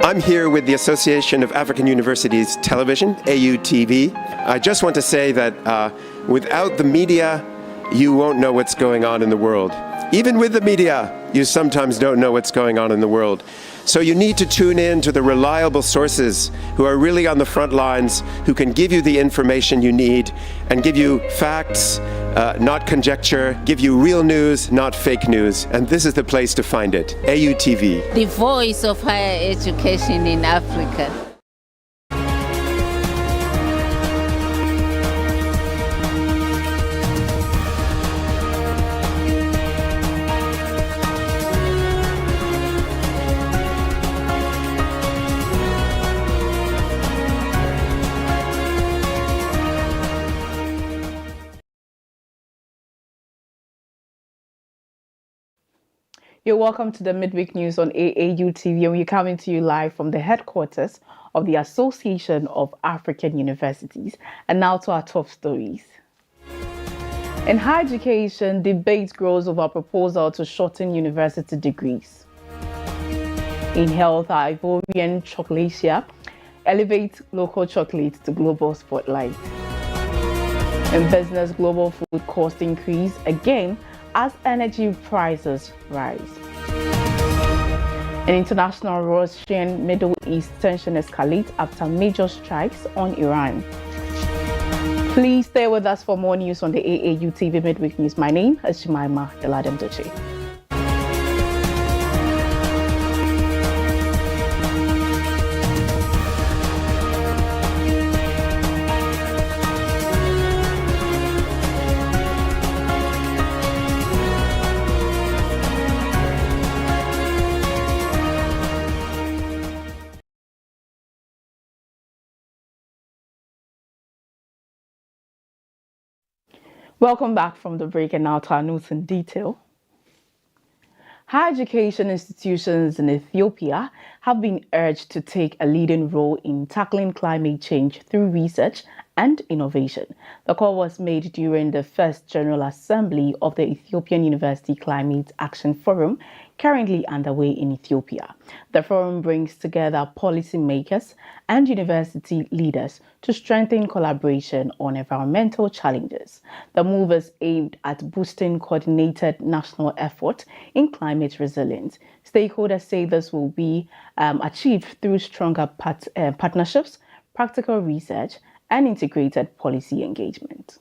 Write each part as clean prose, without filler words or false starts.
I'm here with the Association of African Universities Television, AUTV. I just want to say that without the media, you won't know what's going on in the world. Even with the media, you sometimes don't know what's going on in the world. So you need to tune in to the reliable sources who are really on the front lines, who can give you the information you need and give you facts, not conjecture, give you real news, not fake news. And this is the place to find it, AUTV. The voice of higher education in Africa. You're welcome to the Midweek News on AAUTV, and we're coming to you live from the headquarters of the Association of African Universities. And now to our top stories. In higher education, debate grows over a proposal to shorten university degrees. In health, our Ivorian Chocolatia elevates local chocolate to global spotlight. In business, global food cost increase again as energy prices rise. In international, Russian Middle East tension escalates after major strikes on Iran. Please stay with us for more news on the AAU TV Midweek News. My name is Jemima Deladem-Doche. Welcome back from the break, and now to our news in detail. Higher education institutions in Ethiopia have been urged to take a leading role in tackling climate change through research and innovation. The call was made during the first General Assembly of the Ethiopian University Climate Action Forum, currently underway in Ethiopia. The forum brings together policymakers and university leaders to strengthen collaboration on environmental challenges. The move is aimed at boosting coordinated national effort in climate resilience. Stakeholders say this will be achieved through stronger partnerships, practical research, and integrated policy engagement.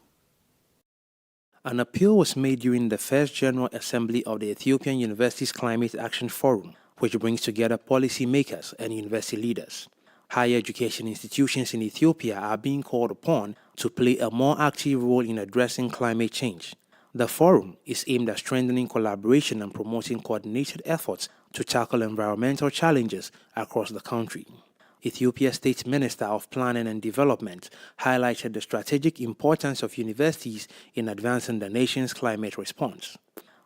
An appeal was made during the first General Assembly of the Ethiopian University's Climate Action Forum, which brings together policymakers and university leaders. Higher education institutions in Ethiopia are being called upon to play a more active role in addressing climate change. The forum is aimed at strengthening collaboration and promoting coordinated efforts to tackle environmental challenges across the country. Ethiopia's State Minister of Planning and Development highlighted the strategic importance of universities in advancing the nation's climate response.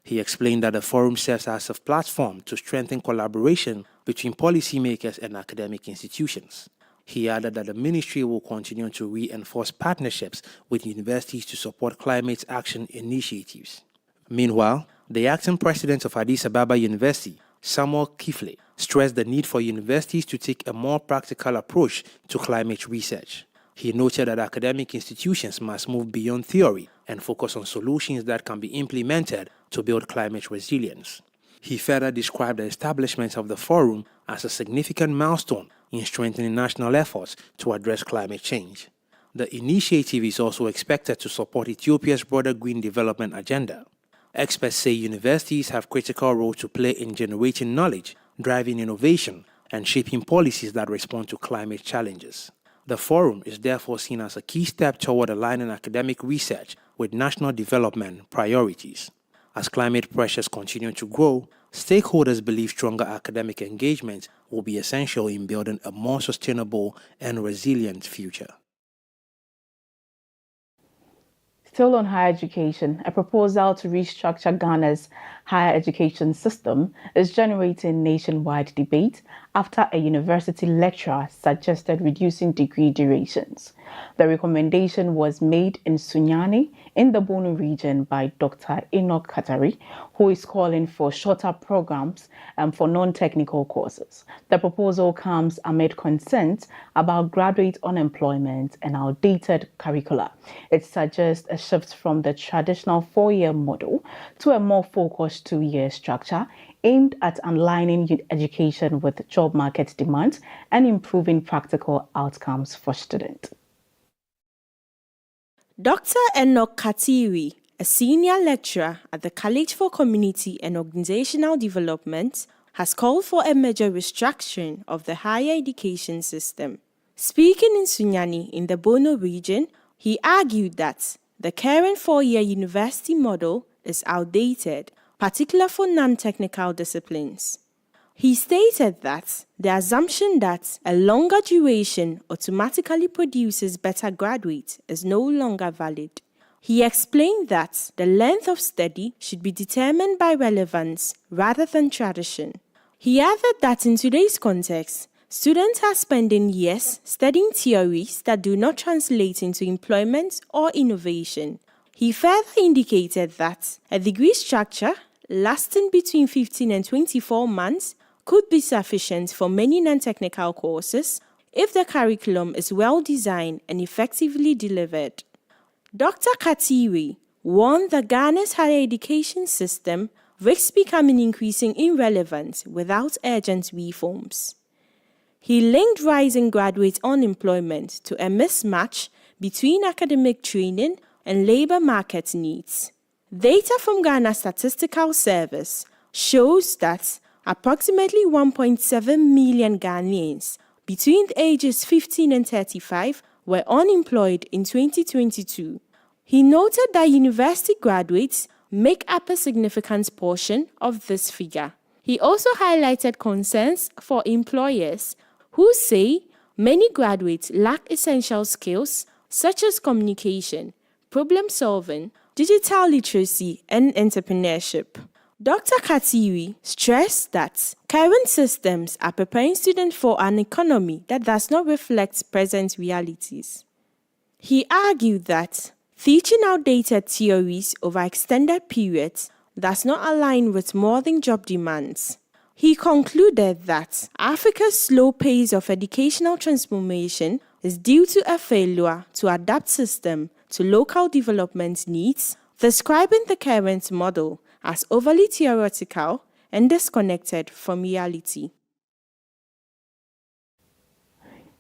He explained that the forum serves as a platform to strengthen collaboration between policymakers and academic institutions. He added that the ministry will continue to reinforce partnerships with universities to support climate action initiatives. Meanwhile, the acting president of Addis Ababa University, Samuel Kifle, stressed the need for universities to take a more practical approach to climate research. He noted that academic institutions must move beyond theory and focus on solutions that can be implemented to build climate resilience. He further described the establishment of the forum as a significant milestone in strengthening national efforts to address climate change. The initiative is also expected to support Ethiopia's broader green development agenda. Experts say universities have a critical role to play in generating knowledge, driving innovation, and shaping policies that respond to climate challenges. The forum is therefore seen as a key step toward aligning academic research with national development priorities. As climate pressures continue to grow, stakeholders believe stronger academic engagement will be essential in building a more sustainable and resilient future. Still on higher education, a proposal to restructure Ghana's higher education system is generating nationwide debate after a university lecturer suggested reducing degree durations. The recommendation was made in Sunyani in the Bono region by Dr. Enoch Katari, who is calling for shorter programs for non-technical courses. The proposal comes amid concerns about graduate unemployment and outdated curricula. It suggests a shift from the traditional four-year model to a more focused two-year structure aimed at aligning education with job market demands and improving practical outcomes for students. Dr. Enoch Katiri, a senior lecturer at the College for Community and Organizational Development, has called for a major restructuring of the higher education system. Speaking in Sunyani in the Bono region, he argued that the current four-year university model is outdated, particularly for non-technical disciplines. He stated that the assumption that a longer duration automatically produces better graduates is no longer valid. He explained that the length of study should be determined by relevance rather than tradition. He added that in today's context, students are spending years studying theories that do not translate into employment or innovation. He further indicated that a degree structure lasting between 15 and 24 months could be sufficient for many non-technical courses if the curriculum is well designed and effectively delivered. Dr. Katiri warned that Ghana's higher education system risks becoming increasingly irrelevant without urgent reforms. He linked rising graduate unemployment to a mismatch between academic training and labor market needs. Data from Ghana Statistical Service shows that approximately 1.7 million Ghanaians between the ages 15 and 35 were unemployed in 2022. He noted that university graduates make up a significant portion of this figure. He also highlighted concerns for employers who say many graduates lack essential skills such as communication, problem solving, digital literacy, and entrepreneurship. Dr. Katiri stressed that current systems are preparing students for an economy that does not reflect present realities. He argued that teaching outdated theories over extended periods does not align with modern job demands. He concluded that Africa's slow pace of educational transformation is due to a failure to adapt system to local development needs, describing the current model as overly theoretical and disconnected from reality.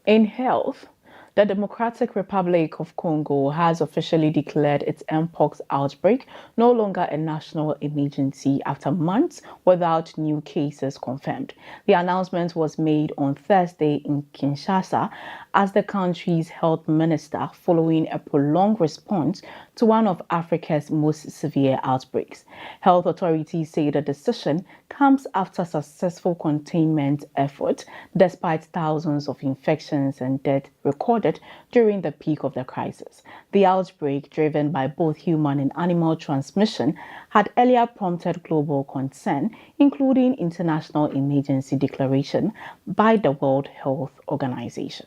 In health, the Democratic Republic of Congo has officially declared its Mpox outbreak no longer a national emergency after months without new cases confirmed. The announcement was made on Thursday in Kinshasa as the country's health minister following a prolonged response to one of Africa's most severe outbreaks. Health authorities say the decision comes after successful containment efforts despite thousands of infections and deaths recorded during the peak of the crisis. The outbreak, driven by both human and animal transmission, had earlier prompted global concern, including international emergency declaration by the World Health Organization.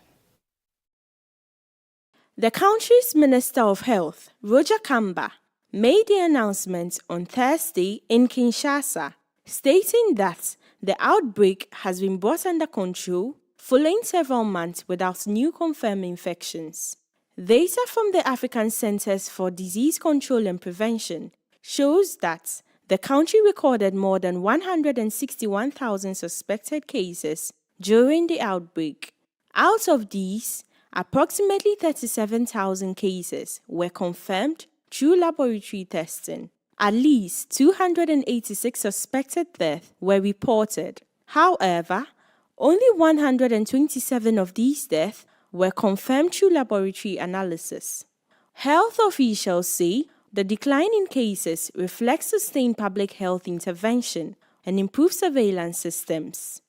The country's Minister of Health, Roger Kamba, made the announcement on Thursday in Kinshasa, stating that the outbreak has been brought under control following several months without new confirmed infections. Data from the African Centers for Disease Control and Prevention shows that the country recorded more than 161,000 suspected cases during the outbreak. Out of these, approximately 37,000 cases were confirmed through laboratory testing. At least 286 suspected deaths were reported. However, only 127 of these deaths were confirmed through laboratory analysis. Health officials say the decline in cases reflects sustained public health intervention and improved surveillance systems.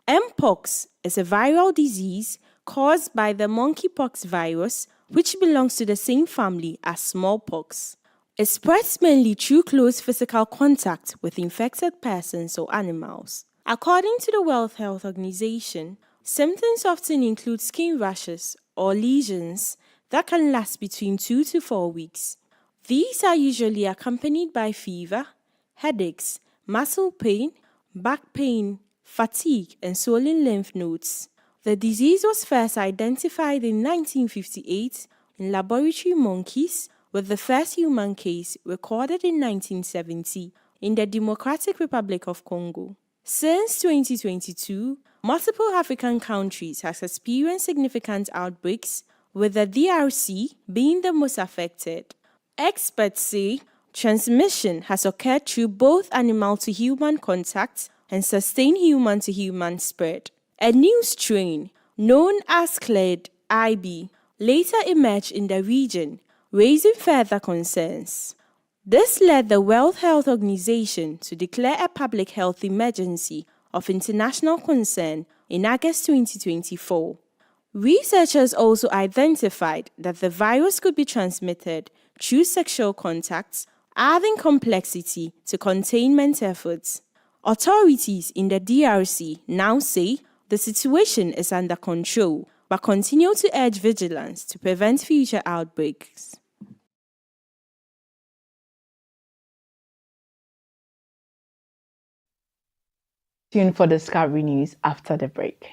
Mpox is a viral disease caused by the monkeypox virus, which belongs to the same family as smallpox. It spreads mainly through close physical contact with infected persons or animals. According to the World Health Organization, symptoms often include skin rashes or lesions that can last between 2 to 4 weeks. These are usually accompanied by fever, headaches, muscle pain, back pain, fatigue, and swollen lymph nodes. The disease was first identified in 1958 in laboratory monkeys, with the first human case recorded in 1970 in the Democratic Republic of Congo. Since 2022, multiple African countries have experienced significant outbreaks, with the DRC being the most affected. Experts say transmission has occurred through both animal-to-human contact and sustained human-to-human spread. A new strain, known as Clade IB, later emerged in the region, raising further concerns. This led the World Health Organization to declare a public health emergency of international concern in August 2024. Researchers also identified that the virus could be transmitted through sexual contacts, adding complexity to containment efforts. Authorities in the DRC now say the situation is under control, but continue to urge vigilance to prevent future outbreaks. Tune for Discovery News after the break.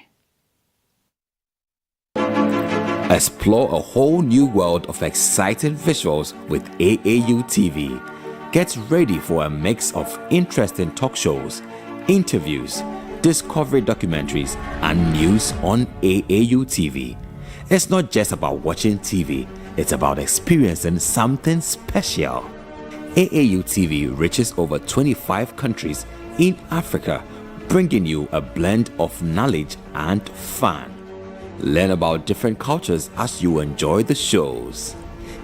Explore a whole new world of exciting visuals with AAU TV. Get ready for a mix of interesting talk shows, interviews, discovery documentaries, and news on AAU TV. It's not just about watching TV, it's about experiencing something special. AAU TV reaches over 25 countries in Africa, bringing you a blend of knowledge and fun. Learn about different cultures as you enjoy the shows.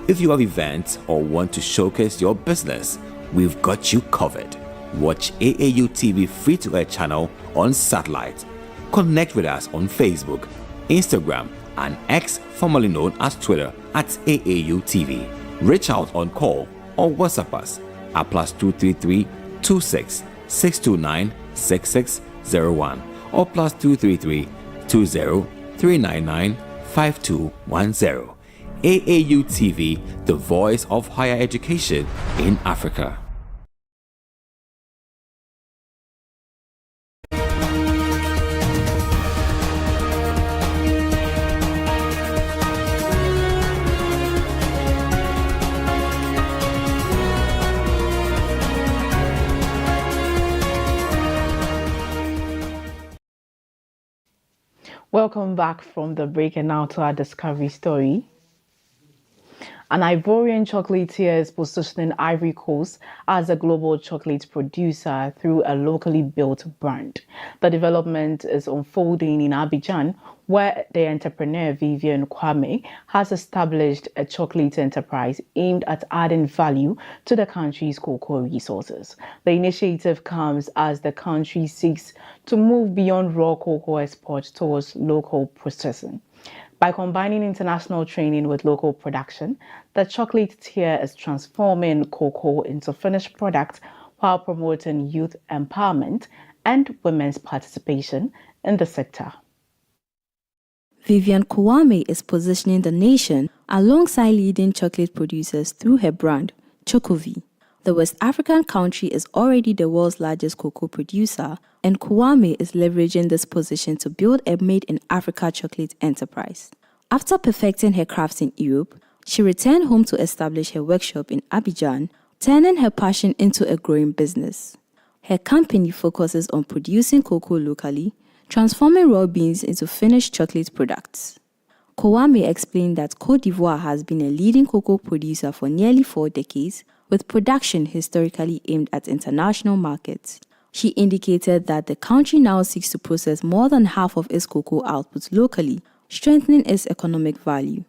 If you have events or want to showcase your business, we've got you covered. Watch AAU TV free-to-air channel on satellite. Connect with us on Facebook, Instagram, and X, formerly known as Twitter, at AAU TV. Reach out on call or WhatsApp us at +233 26 629 6601 or +233 20 399 5210. AAU TV, the voice of higher education in Africa. Welcome back from the break, and now to our discovery story. An Ivorian chocolatier is positioning Ivory Coast as a global chocolate producer through a locally built brand. The development is unfolding in Abidjan, where the entrepreneur Vivian Kwame has established a chocolate enterprise aimed at adding value to the country's cocoa resources. The initiative comes as the country seeks to move beyond raw cocoa export towards local processing. By combining international training with local production, the chocolatier is transforming cocoa into finished product while promoting youth empowerment and women's participation in the sector. Vivian Kwame is positioning the nation alongside leading chocolate producers through her brand, Chocovi. The West African country is already the world's largest cocoa producer, and Kwame is leveraging this position to build a made-in-Africa chocolate enterprise. After perfecting her crafts in Europe, she returned home to establish her workshop in Abidjan, turning her passion into a growing business. Her company focuses on producing cocoa locally, transforming raw beans into finished chocolate products. Kwame explained that Côte d'Ivoire has been a leading cocoa producer for nearly 4 decades, with production historically aimed at international markets. She indicated that the country now seeks to process more than half of its cocoa output locally, strengthening its economic value.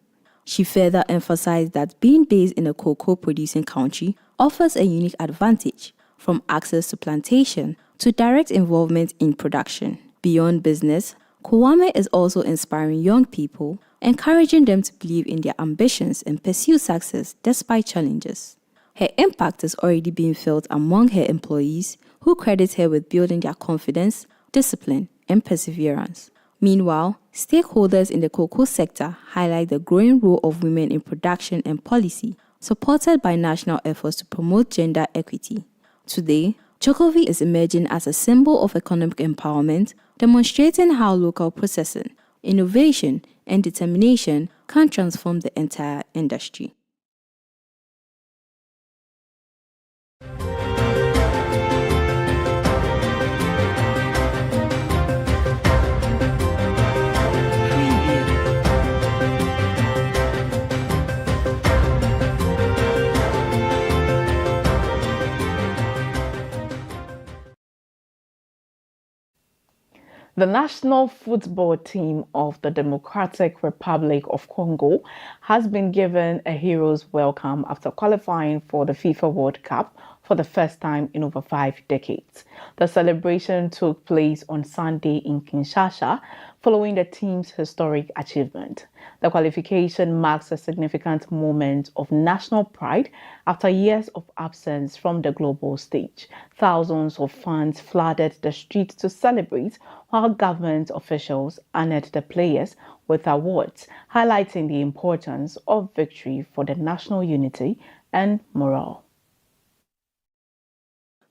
She further emphasized that being based in a cocoa-producing country offers a unique advantage, from access to plantation to direct involvement in production. Beyond business, Kwame is also inspiring young people, encouraging them to believe in their ambitions and pursue success despite challenges. Her impact is already being felt among her employees, who credit her with building their confidence, discipline, and perseverance. Meanwhile, stakeholders in the cocoa sector highlight the growing role of women in production and policy, supported by national efforts to promote gender equity. Today, Chocovy is emerging as a symbol of economic empowerment, demonstrating how local processing, innovation, and determination can transform the entire industry. The national football team of the Democratic Republic of Congo has been given a hero's welcome after qualifying for the FIFA World Cup for the first time in over 5 decades. The celebration took place on Sunday in Kinshasa following the team's historic achievement. The qualification marks a significant moment of national pride after years of absence from the global stage. Thousands of fans flooded the streets to celebrate, while government officials honored the players with awards, highlighting the importance of victory for the national unity and morale.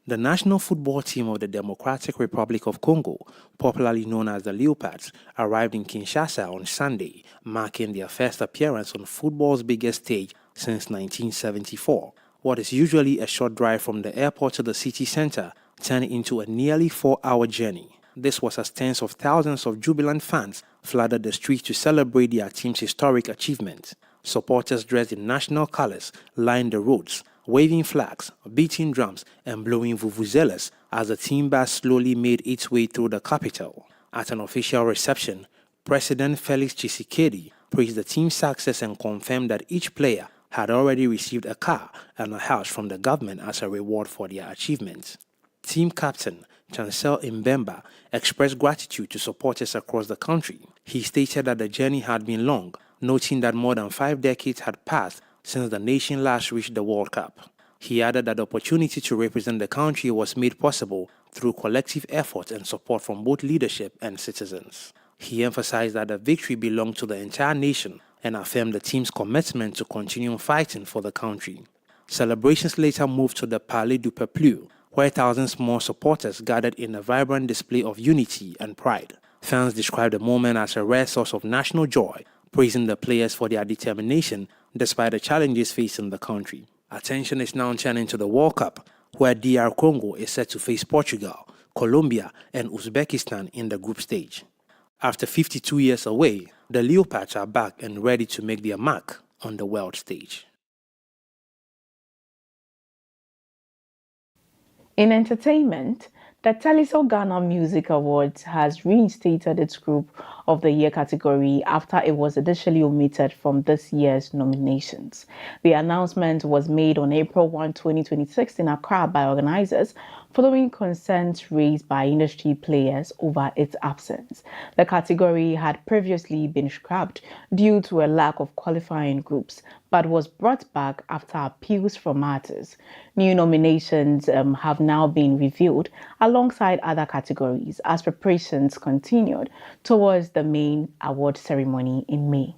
The national football team of the Democratic Republic of Congo, popularly known as the Leopards, arrived in Kinshasa on Sunday, marking their first appearance on football's biggest stage since 1974. What is usually a short drive from the airport to the city center turned into a nearly 4-hour journey. This was as tens of thousands of jubilant fans flooded the streets to celebrate their team's historic achievement. Supporters dressed in national colors lined the roads, waving flags, beating drums, and blowing vuvuzelas as the team bus slowly made its way through the capital. At an official reception, President Felix Tshisekedi praised the team's success and confirmed that each player had already received a car and a house from the government as a reward for their achievements. Team captain Chancel Mbemba expressed gratitude to supporters across the country. He stated that the journey had been long, noting that more than 5 decades had passed since the nation last reached the World Cup. He added that the opportunity to represent the country was made possible through collective effort and support from both leadership and citizens. He emphasized that the victory belonged to the entire nation and affirmed the team's commitment to continue fighting for the country. Celebrations later moved to the Palais du Peuple, where thousands more supporters gathered in a vibrant display of unity and pride. Fans described the moment as a rare source of national joy, praising the players for their determination despite the challenges facing the country. Attention is now turning to the World Cup, where DR Congo is set to face Portugal, Colombia, and Uzbekistan in the group stage. After 52 years away, the Leopards are back and ready to make their mark on the world stage. In entertainment, the Teleso Ghana Music Awards has reinstated its Group of the Year category after it was initially omitted from this year's nominations. The announcement was made on April 1, 2026 in Accra by organizers following concerns raised by industry players over its absence. The category had previously been scrapped due to a lack of qualifying groups, but was brought back after appeals from artists. New nominations have now been revealed alongside other categories as preparations continued towards the main award ceremony in May.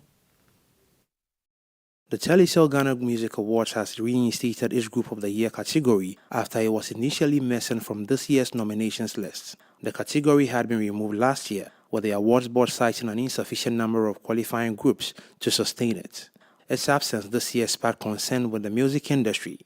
The Teleso Ghana Music Awards has reinstated its Group of the Year category after it was initially missing from this year's nominations list. The category had been removed last year, with the awards board citing an insufficient number of qualifying groups to sustain it. Its absence this year sparked concern with the music industry.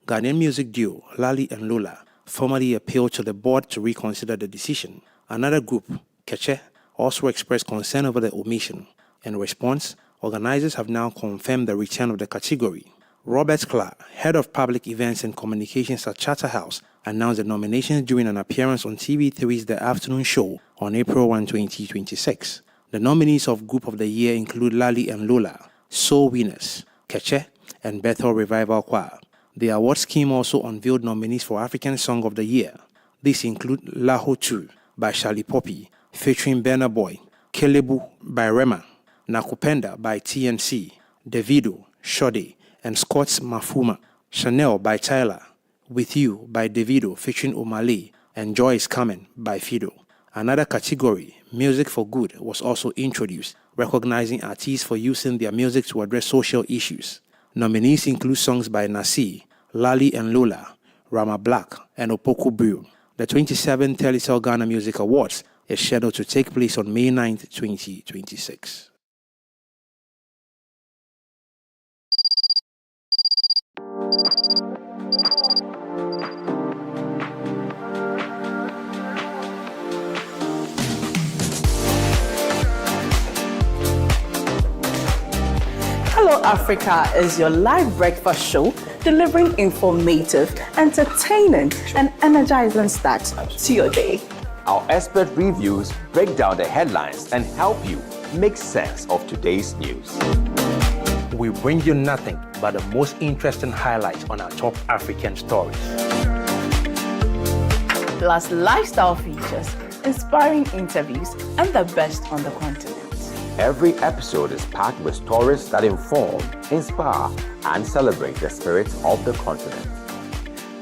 Ghanaian music duo Lali and Lola formally appealed to the board to reconsider the decision. Another group, Keche, also expressed concern over the omission. In response, organizers have now confirmed the return of the category. Robert Clark, head of public events and communications at Charterhouse, announced the nominations during an appearance on TV3's The Afternoon Show on April 1, 2026. The nominees of Group of the Year include Lali and Lola, Soul Winners, Keche, and Bethel Revival Choir. The award scheme also unveiled nominees for African Song of the Year. These include Laho 2 by Charlie Poppy, featuring Burna Boy, Kelebu by Rema, Nakupenda by TNC, Davido, Shode, and Scott's Mafuma. Chanel by Tyler, With You by Davido featuring Omale, and Joy is Coming by Fido. Another category, Music for Good, was also introduced, recognizing artists for using their music to address social issues. Nominees include songs by Nasir, Lali and Lola, Rama Black, and Opoku Brew. The 27th Telecel Ghana Music Awards is scheduled to take place on May 9, 2026. Hello Africa is your live breakfast show delivering informative, entertaining, and energizing start to your day. Our expert reviews break down the headlines and help you make sense of today's news. We bring you nothing but the most interesting highlights on our top African stories. Plus lifestyle features, inspiring interviews, and the best on the continent. Every episode is packed with stories that inform, inspire, and celebrate the spirit of the continent.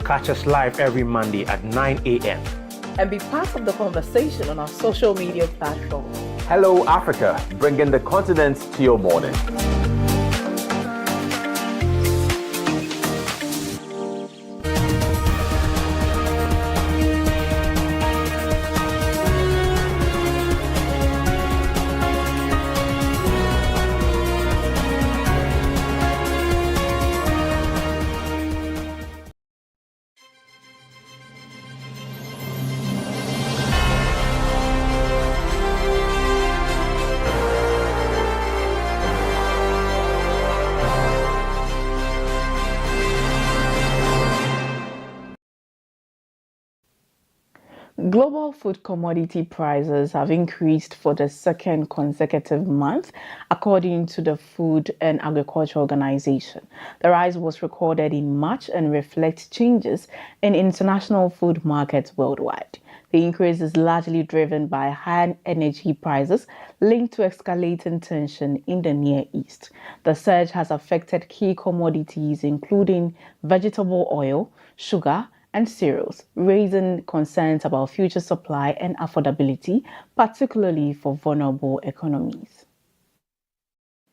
Catch us live every Monday at 9 a.m. And be part of the conversation on our social media platforms. Hello, Africa, bringing the continent to your morning. Global food commodity prices have increased for the second consecutive month, according to the Food and Agriculture Organization. The rise was recorded in March and reflects changes in international food markets worldwide. The increase is largely driven by high energy prices linked to escalating tension in the Near East. The surge has affected key commodities, including vegetable oil, sugar, and cereals, raising concerns about future supply and affordability, particularly for vulnerable economies.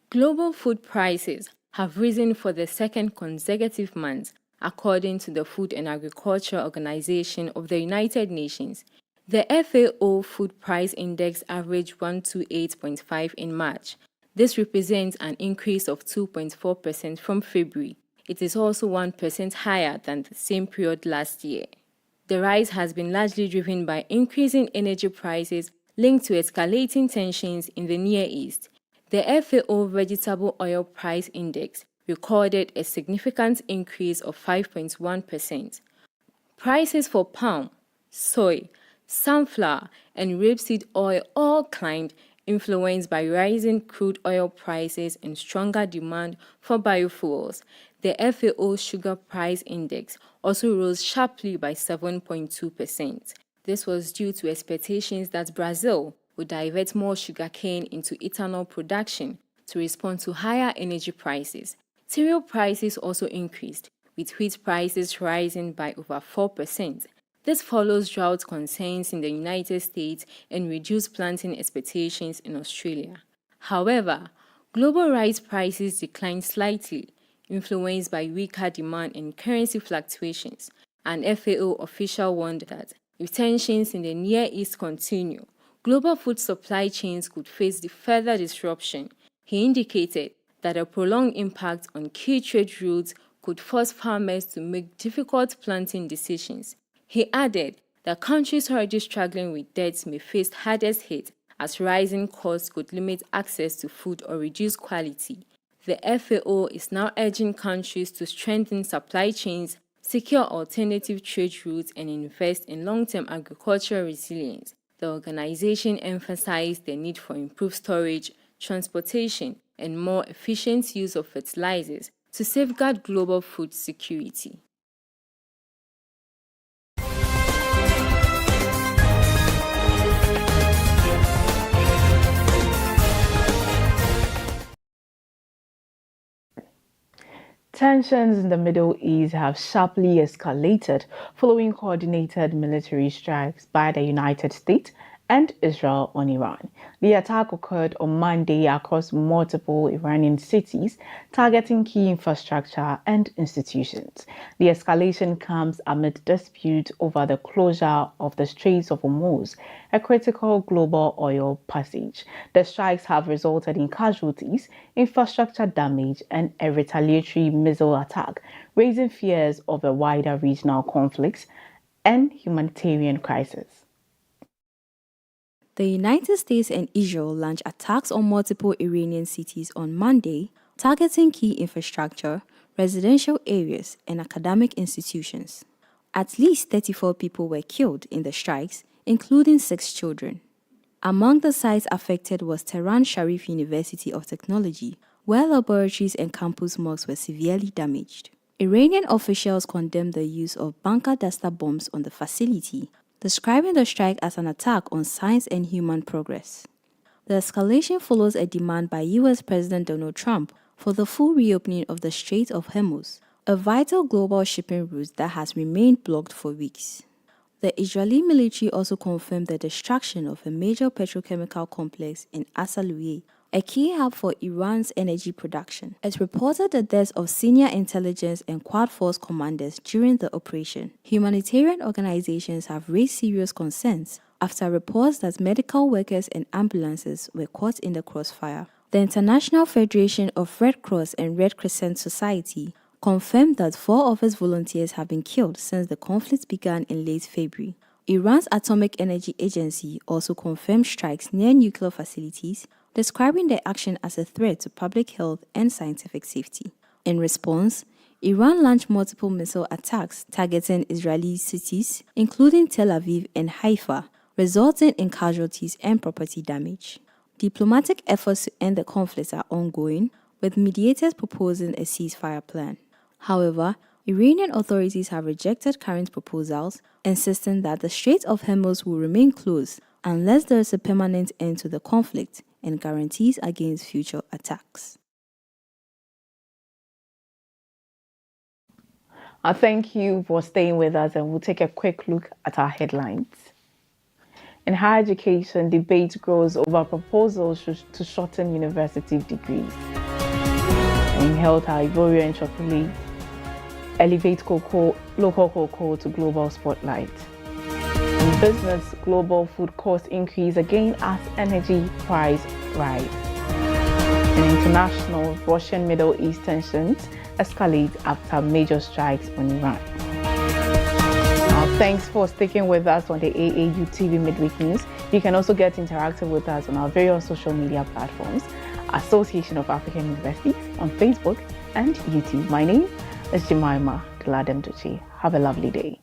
Global food prices have risen for the second consecutive month, according to the Food and Agriculture Organization of the United Nations. The FAO Food Price Index averaged 128.5 in March. This represents an increase of 2.4% from February. It is also 1% higher than the same period last year. The rise has been largely driven by increasing energy prices linked to escalating tensions in the Near East. The FAO Vegetable Oil Price Index recorded a significant increase of 5.1%. Prices for palm, soy, sunflower, and rapeseed oil all climbed, influenced by rising crude oil prices and stronger demand for biofuels. The FAO Sugar Price Index also rose sharply by 7.2%. This was due to expectations that Brazil would divert more sugarcane into ethanol production to respond to higher energy prices. Cereal prices also increased, with wheat prices rising by over 4%. This follows drought concerns in the United States and reduced planting expectations in Australia. However, global rice prices declined slightly, influenced by weaker demand and currency fluctuations. An FAO official warned that if tensions in the Near East continue, global food supply chains could face the further disruption. He indicated that a prolonged impact on key trade routes could force farmers to make difficult planting decisions. He added that countries already struggling with debts may face hardest hit, as rising costs could limit access to food or reduce quality. The FAO is now urging countries to strengthen supply chains, secure alternative trade routes, and invest in long-term agricultural resilience. The organization emphasized the need for improved storage, transportation, and more efficient use of fertilizers to safeguard global food security. Tensions in the Middle East have sharply escalated following coordinated military strikes by the United States and Israel on Iran. The attack occurred on Monday across multiple Iranian cities, targeting key infrastructure and institutions. The escalation comes amid dispute over the closure of the Straits of Hormuz, a critical global oil passage. The strikes have resulted in casualties, infrastructure damage, and a retaliatory missile attack, raising fears of a wider regional conflict and humanitarian crisis. The United States and Israel launched attacks on multiple Iranian cities on Monday, targeting key infrastructure, residential areas, and academic institutions. At least 34 people were killed in the strikes, including 6 children. Among the sites affected was Tehran Sharif University of Technology, where laboratories and campus mosques were severely damaged. Iranian officials condemned the use of bunker duster bombs on the facility, describing the strike as an attack on science and human progress. The escalation follows a demand by US President Donald Trump for the full reopening of the Strait of Hormuz, a vital global shipping route that has remained blocked for weeks. The Israeli military also confirmed the destruction of a major petrochemical complex in Asaluye, a key hub for Iran's energy production. It reported the deaths of senior intelligence and Quad Force commanders during the operation. Humanitarian organizations have raised serious concerns after reports that medical workers and ambulances were caught in the crossfire. The International Federation of Red Cross and Red Crescent Society confirmed that 4 of its volunteers have been killed since the conflict began in late February. Iran's Atomic Energy Agency also confirmed strikes near nuclear facilities, describing the action as a threat to public health and scientific safety. In response, Iran launched multiple missile attacks targeting Israeli cities, including Tel Aviv and Haifa, resulting in casualties and property damage. Diplomatic efforts to end the conflict are ongoing, with mediators proposing a ceasefire plan. However, Iranian authorities have rejected current proposals, insisting that the Strait of Hormuz will remain closed unless there is a permanent end to the conflict and guarantees against future attacks. Thank you for staying with us, and we'll take a quick look at our headlines. In higher education, debate grows over proposals to shorten university degrees. In health, Ivory and chocolate elevate local cocoa to global spotlight. In business, global food costs increase again as energy price rise. In international, Russian Middle East tensions escalate after major strikes on Iran. Thanks for sticking with us on the AAU TV Midweek News. You can also get interactive with us on our various social media platforms, Association of African Universities on Facebook and YouTube. My name is Jemima Duladem Duchi. Have a lovely day.